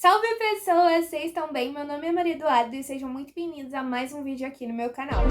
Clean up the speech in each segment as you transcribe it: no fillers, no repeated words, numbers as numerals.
Salve pessoas, vocês estão bem? Meu nome é Maria Eduarda e sejam muito bem-vindos a mais um vídeo aqui no meu canal.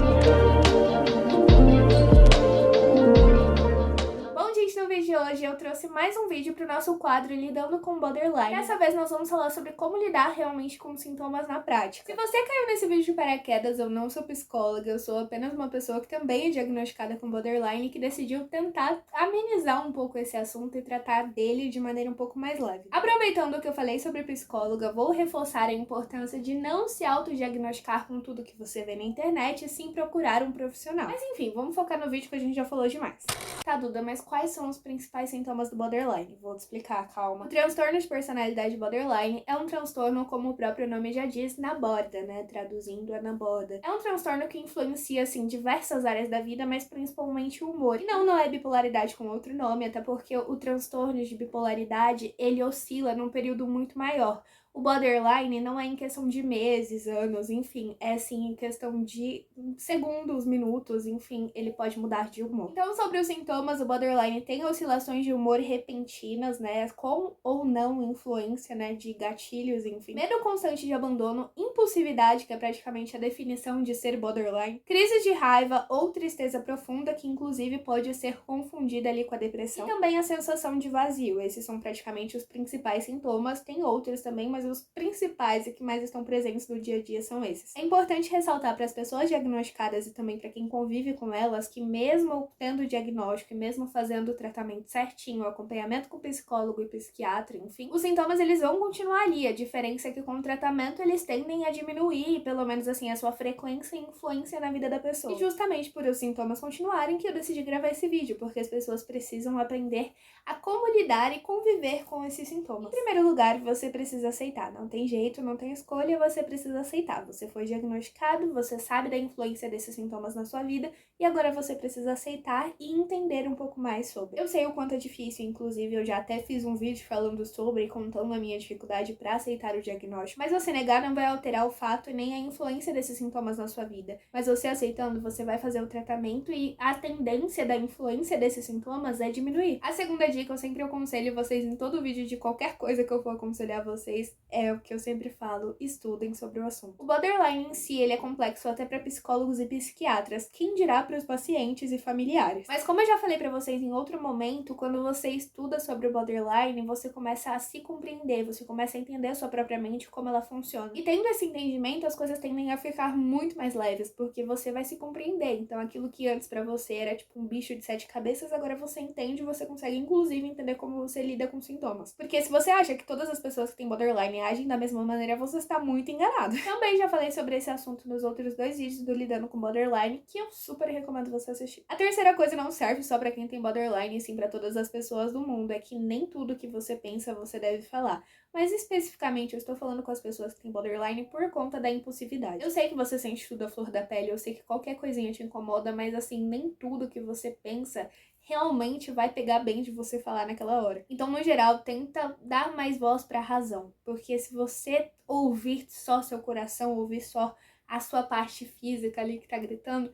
Bom, gente, no vídeo de hoje eu trouxe mais um vídeo para o nosso quadro Lidando com Borderline. Dessa vez nós vamos falar sobre como lidar realmente com sintomas na prática. Se você caiu nesse vídeo de paraquedas, eu não sou psicóloga, eu sou apenas uma pessoa que também é diagnosticada com Borderline e que decidiu tentar amenizar um pouco esse assunto e tratar dele de maneira um pouco mais leve. Aproveitando que eu falei sobre psicóloga, vou reforçar a importância de não se autodiagnosticar com tudo que você vê na internet e sim procurar um profissional. Mas enfim, vamos focar no vídeo que a gente já falou demais. Tá, Duda, mas quais são os principais sintomas do borderline? Vou te explicar, calma. O transtorno de personalidade borderline é um transtorno, como o próprio nome já diz, na borda, né? Traduzindo, é na borda. É um transtorno que influencia, assim, diversas áreas da vida, mas principalmente o humor. E não é bipolaridade com outro nome, até porque o transtorno de bipolaridade, ele oscila num período muito maior. O borderline não é em questão de meses, anos, enfim, é sim em questão de segundos, minutos, enfim, ele pode mudar de humor. Então, sobre os sintomas, o borderline tem oscilações de humor repentinas, né, com ou não influência, né, de gatilhos, enfim. Medo constante de abandono, impulsividade, que é praticamente a definição de ser borderline, crise de raiva ou tristeza profunda, que inclusive pode ser confundida ali com a depressão, e também a sensação de vazio. Esses são praticamente os principais sintomas, tem outros também, mas os principais e que mais estão presentes no dia a dia são esses. É importante ressaltar para as pessoas diagnosticadas e também para quem convive com elas que mesmo tendo o diagnóstico e mesmo fazendo o tratamento certinho, o acompanhamento com psicólogo e psiquiatra, enfim, os sintomas eles vão continuar ali. A diferença é que com o tratamento eles tendem a diminuir, pelo menos assim, a sua frequência e influência na vida da pessoa. E justamente por os sintomas continuarem que eu decidi gravar esse vídeo, porque as pessoas precisam aprender a como lidar e conviver com esses sintomas. Em primeiro lugar, você precisa aceitar. Não tem jeito, não tem escolha, você precisa aceitar. Você foi diagnosticado, você sabe da influência desses sintomas na sua vida e agora você precisa aceitar e entender um pouco mais sobre. Eu sei o quanto é difícil, inclusive eu já até fiz um vídeo falando sobre e contando a minha dificuldade para aceitar o diagnóstico, mas você negar não vai alterar o fato e nem a influência desses sintomas na sua vida. Mas você aceitando, você vai fazer o tratamento e a tendência da influência desses sintomas é diminuir. A segunda dica, eu sempre aconselho vocês em todo vídeo de qualquer coisa que eu for aconselhar vocês, é o que eu sempre falo, estudem sobre o assunto. O borderline em si, ele é complexo até para psicólogos e psiquiatras, quem dirá para os pacientes e familiares. Mas como eu já falei para vocês em outro momento, quando você estuda sobre o borderline, você começa a se compreender, você começa a entender a sua própria mente, como ela funciona. E tendo esse entendimento, as coisas tendem a ficar muito mais leves, porque você vai se compreender. Então aquilo que antes para você era tipo um bicho de 7 cabeças, agora você entende e você consegue inclusive entender como você lida com sintomas. Porque se você acha que todas as pessoas que têm borderline agem da mesma maneira, você está muito enganado. Também já falei sobre esse assunto nos outros 2 vídeos do Lidando com Borderline, que eu super recomendo você assistir. A terceira coisa não serve só pra quem tem borderline, e sim pra todas as pessoas do mundo, é que nem tudo que você pensa você deve falar. Mas especificamente eu estou falando com as pessoas que têm borderline por conta da impulsividade. Eu sei que você sente tudo à flor da pele, eu sei que qualquer coisinha te incomoda, mas assim, nem tudo que você pensa realmente vai pegar bem de você falar naquela hora. Então, no geral, tenta dar mais voz para a razão, porque se você ouvir só seu coração, ouvir só a sua parte física ali que tá gritando,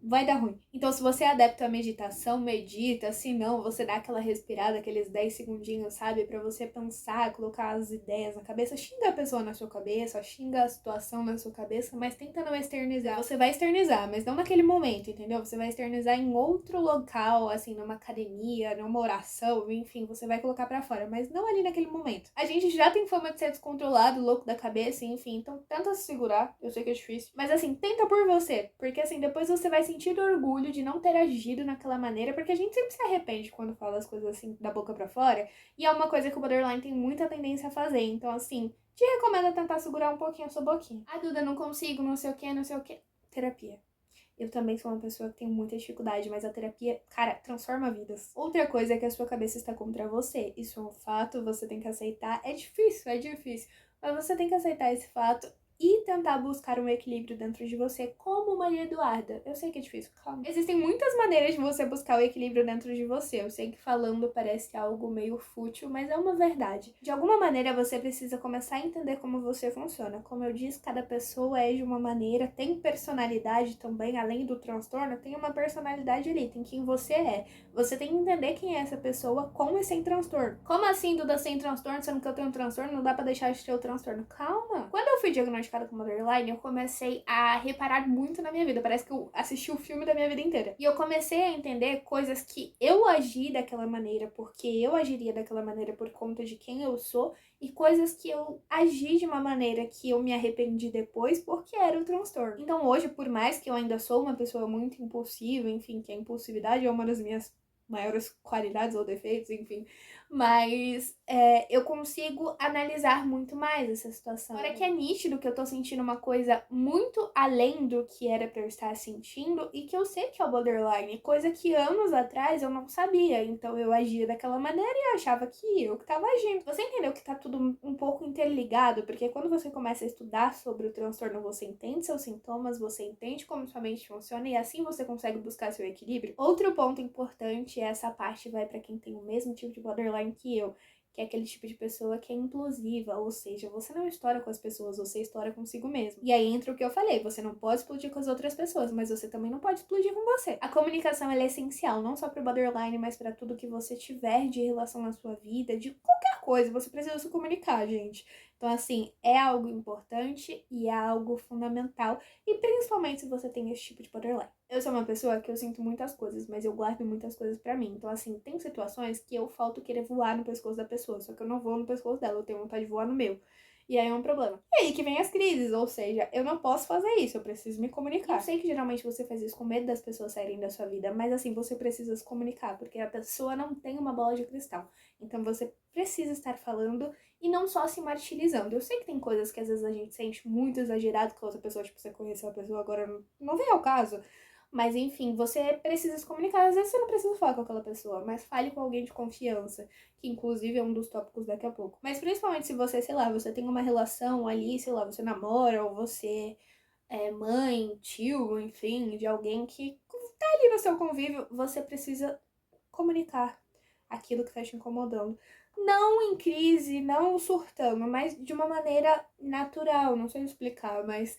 vai dar ruim. Então, se você é adepto à meditação, medita. Se não, você dá aquela respirada, aqueles 10 segundinhos, sabe? Pra você pensar, colocar as ideias na cabeça. Xinga a pessoa na sua cabeça, xinga a situação na sua cabeça, mas tenta não externizar. Você vai externizar, mas não naquele momento, entendeu? Você vai externizar em outro local, assim, numa academia, numa oração, enfim, você vai colocar pra fora, mas não ali naquele momento. A gente já tem fama de ser descontrolado, louco da cabeça, enfim, então tenta se segurar. Eu sei que é difícil, mas assim, tenta por você, porque assim, depois você vai sentir orgulho de não ter agido naquela maneira, porque a gente sempre se arrepende quando fala as coisas assim da boca pra fora, e é uma coisa que o borderline tem muita tendência a fazer. Então assim, te recomendo tentar segurar um pouquinho a sua boquinha. Ah, Duda, não consigo, não sei o que, não sei o que. Terapia. Eu também sou uma pessoa que tem muita dificuldade, mas a terapia, cara, transforma vidas. Outra coisa é que a sua cabeça está contra você. Isso é um fato, você tem que aceitar. É difícil, mas você tem que aceitar esse fato e tentar buscar um equilíbrio dentro de você como Maria Eduarda. Eu sei que é difícil, calma. Existem muitas maneiras de você buscar o equilíbrio dentro de você. Eu sei que falando parece algo meio fútil, mas é uma verdade. De alguma maneira você precisa começar a entender como você funciona. Como eu disse, cada pessoa é de uma maneira, tem personalidade também, além do transtorno, tem uma personalidade ali, tem quem você é. Você tem que entender quem é essa pessoa com e sem transtorno. Como assim, Duda, sem transtorno, sendo que eu tenho um transtorno, não dá pra deixar de ter o transtorno? Calma! Quando eu fui diagnosticada com borderline, eu comecei a reparar muito na minha vida. Parece que eu assisti o filme da minha vida inteira. E eu comecei a entender coisas que eu agi daquela maneira, porque eu agiria daquela maneira por conta de quem eu sou, e coisas que eu agi de uma maneira que eu me arrependi depois porque era o transtorno. Então hoje, por mais que eu ainda sou uma pessoa muito impulsiva, enfim, que a impulsividade é uma das minhas maiores qualidades ou defeitos, enfim, mas eu consigo analisar muito mais essa situação. Agora que é nítido que eu tô sentindo uma coisa muito além do que era pra eu estar sentindo e que eu sei que é o borderline, coisa que anos atrás eu não sabia, então eu agia daquela maneira e achava que eu que tava agindo. Você entendeu que tá tudo um pouco interligado, porque quando você começa a estudar sobre o transtorno, você entende seus sintomas, você entende como sua mente funciona e assim você consegue buscar seu equilíbrio. Outro ponto importante, essa parte vai pra quem tem o mesmo tipo de borderline que eu, que é aquele tipo de pessoa que é implosiva, ou seja, você não estoura com as pessoas, você estoura consigo mesmo. E aí entra o que eu falei, você não pode explodir com as outras pessoas, mas você também não pode explodir com você. A comunicação, ela é essencial, não só pro borderline, mas para tudo que você tiver de relação na sua vida, de qualquer coisa, você precisa se comunicar, gente. Então, assim, é algo importante e é algo fundamental, e principalmente se você tem esse tipo de borderline. Eu sou uma pessoa que eu sinto muitas coisas, mas eu guardo muitas coisas pra mim. Então, assim, tem situações que eu falto querer voar no pescoço da pessoa, só que eu não vou no pescoço dela, eu tenho vontade de voar no meu. E aí é um problema. E aí que vem as crises, ou seja, eu não posso fazer isso, eu preciso me comunicar. Eu sei que geralmente você faz isso com medo das pessoas saírem da sua vida, mas assim, você precisa se comunicar, porque a pessoa não tem uma bola de cristal. Então você precisa estar falando e não só se martirizando. Eu sei que tem coisas que às vezes a gente sente muito exagerado com a outra pessoa, tipo, você conheceu a pessoa, agora não vem ao caso. Mas enfim, você precisa se comunicar. Às vezes você não precisa falar com aquela pessoa, mas fale com alguém de confiança, que inclusive é um dos tópicos daqui a pouco. Mas principalmente se você, sei lá, você tem uma relação ali, sei lá, você namora ou você é mãe, tio, enfim, de alguém que tá ali no seu convívio, você precisa comunicar aquilo que tá te incomodando. Não em crise, não surtando, mas de uma maneira natural, não sei explicar, mas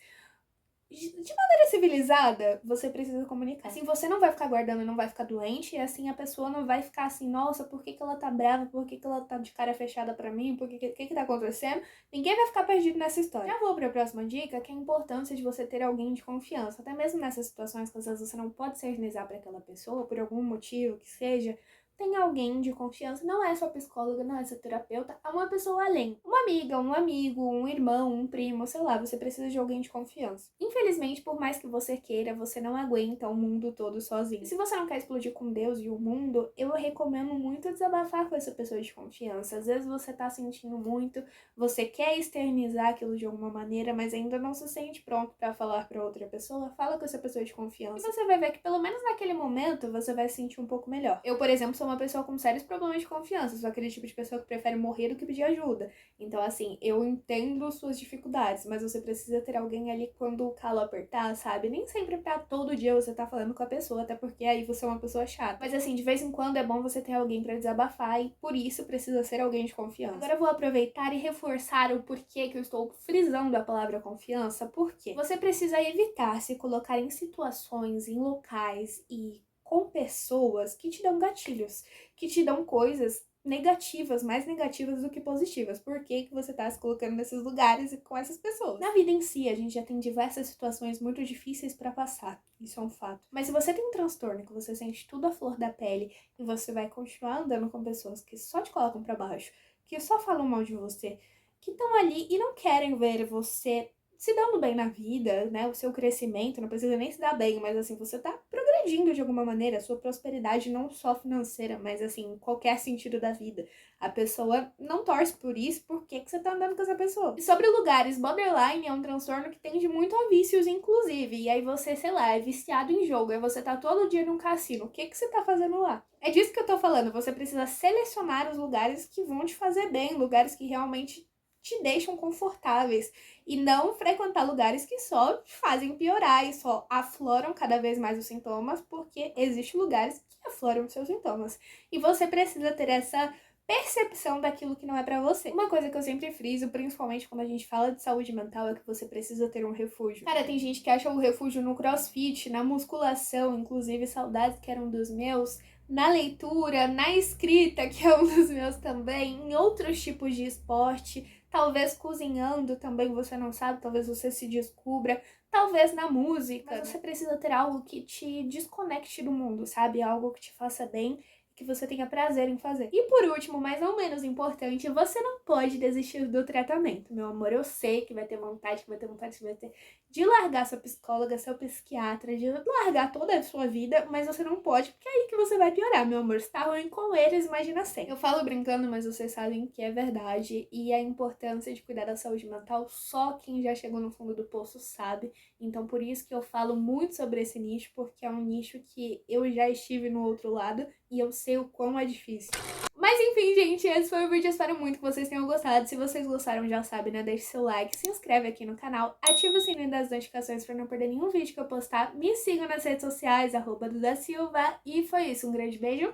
de maneira civilizada, você precisa comunicar. Assim, você não vai ficar guardando, não vai ficar doente, e assim a pessoa não vai ficar assim, nossa, por que ela tá brava, por que ela tá de cara fechada pra mim, por que tá acontecendo? Ninguém vai ficar perdido nessa história. Já vou pra próxima dica, que é a importância de você ter alguém de confiança. Até mesmo nessas situações que às vezes você não pode se organizar pra aquela pessoa, por algum motivo que seja, tem alguém de confiança, não é sua psicóloga, não é sua terapeuta, é uma pessoa além. Uma amiga, um amigo, um irmão, um primo, sei lá, você precisa de alguém de confiança. Infelizmente, por mais que você queira, você não aguenta o mundo todo sozinho. E se você não quer explodir com Deus e o mundo, eu recomendo muito desabafar com essa pessoa de confiança. Às vezes você tá sentindo muito, você quer externizar aquilo de alguma maneira, mas ainda não se sente pronto pra falar pra outra pessoa, fala com essa pessoa de confiança. E você vai ver que pelo menos naquele momento você vai se sentir um pouco melhor. Eu, por exemplo, sou uma pessoa com sérios problemas de confiança, sou aquele tipo de pessoa que prefere morrer do que pedir ajuda. Então, assim, eu entendo suas dificuldades, mas você precisa ter alguém ali quando o calo apertar, sabe? Nem sempre pra todo dia você tá falando com a pessoa, até porque aí você é uma pessoa chata. Mas, assim, de vez em quando é bom você ter alguém pra desabafar e por isso precisa ser alguém de confiança. Agora eu vou aproveitar e reforçar o porquê que eu estou frisando a palavra confiança, porque você precisa evitar se colocar em situações, em locais e com pessoas que te dão gatilhos, que te dão coisas negativas, mais negativas do que positivas. Por que você tá se colocando nesses lugares e com essas pessoas? Na vida em si, a gente já tem diversas situações muito difíceis pra passar. Isso é um fato. Mas se você tem um transtorno, que você sente tudo à flor da pele e você vai continuar andando com pessoas que só te colocam pra baixo, que só falam mal de você, que estão ali e não querem ver você se dando bem na vida, né? O seu crescimento, não precisa nem se dar bem, mas assim, você tá progredindo de alguma maneira, a sua prosperidade não só financeira, mas assim, em qualquer sentido da vida. A pessoa não torce por isso, por que você tá andando com essa pessoa? E sobre lugares, borderline é um transtorno que tende muito a vícios, inclusive. E aí você, sei lá, é viciado em jogo, aí você tá todo dia num cassino. O que você tá fazendo lá? É disso que eu tô falando, você precisa selecionar os lugares que vão te fazer bem, lugares que realmente te deixam confortáveis e não frequentar lugares que só te fazem piorar e só afloram cada vez mais os sintomas, porque existem lugares que afloram os seus sintomas. E você precisa ter essa percepção daquilo que não é pra você. Uma coisa que eu sempre friso, principalmente quando a gente fala de saúde mental, é que você precisa ter um refúgio. Cara, tem gente que acha o refúgio no crossfit, na musculação, inclusive saudades que eram dos meus, na leitura, na escrita, que é um dos meus também, em outros tipos de esporte, talvez cozinhando também, você não sabe, talvez você se descubra, talvez na música. Mas você precisa ter algo que te desconecte do mundo, sabe? Algo que te faça bem, que você tenha prazer em fazer. E por último, mas não menos importante, você não pode desistir do tratamento. Meu amor, eu sei que vai ter vontade, que vai ter vontade, que vai ter de largar sua psicóloga, seu psiquiatra, de largar toda a sua vida, mas você não pode, porque é aí que você vai piorar, meu amor. Se tá ruim com eles, imagina sem. Eu falo brincando, mas vocês sabem que é verdade, e a importância de cuidar da saúde mental, só quem já chegou no fundo do poço sabe. Então por isso que eu falo muito sobre esse nicho, porque é um nicho que eu já estive no outro lado, e eu sei o quão é difícil. Mas enfim, gente, esse foi o vídeo. Eu espero muito que vocês tenham gostado. Se vocês gostaram, já sabe, né? Deixe seu like, se inscreve aqui no canal, ativa o sininho das notificações pra não perder nenhum vídeo que eu postar. Me sigam nas redes sociais, @dudasilva. E foi isso, um grande beijo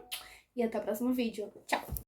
e até o próximo vídeo. Tchau!